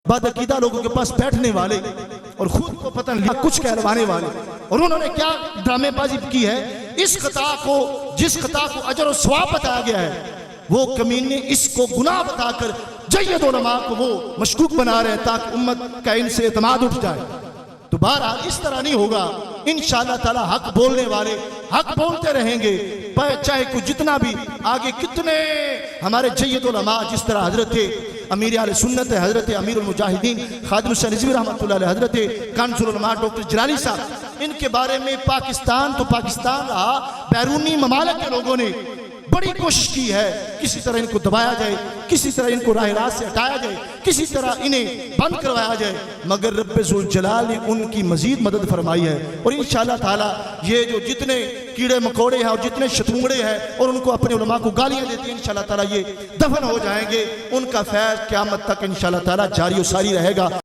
बदअकीदा लोगों के पास बैठने वाले और खुद को पता नहीं कुछ कहलवाने वाले, और उन्होंने क्या ड्रामेबाजी की है। इस खता को, जिस खता को अजर और सवाब बताया गया है, वो कमीने इसको गुनाह बताकर जय्यद उलमा को वो मशकूक बना रहे हैं ताकि उम्मत का इनसे एतमाद उठ जाए। तो बहरहाल इस तरह नहीं होगा। इंशाअल्लाह ताला हक बोलने वाले हक बोलते रहेंगे, चाहे कुछ जितना भी आगे कितने हमारे जय्यद उलमा, जिस तरह हजरत अमीर आले सुन्नत है, हजरत अमीरुल मुजाहिदीन खादिम हुसैन रिजवी रहमतुल्लाह अलैह, हजरत कांसुल उलमा डॉक्टर जलाली साहब, इनके बारे में पाकिस्तान तो पाकिस्तान रहा, बैरूनी ममालिक के लोगों ने बड़ी कोशिश की है किसी तरह इनको दबाया जाए, किसी तरह इनको राह रास्त से हटाया जाए, किसी तरह इन्हें बंद करवाया जाए, मगर रब्बे ज़ुल जलाल ने उनकी मजीद मदद फरमाई है। और इंशाअल्लाह ताला ये जो जितने कीड़े मकोड़े हैं और जितने शतूंगड़े हैं और उनको अपने उलमा को गालियां देते हैं, इंशाअल्लाह ताला ये दफन हो जाएंगे। उनका फैज़ क़यामत तक इंशाअल्लाह ताला जारी और सारी रहेगा।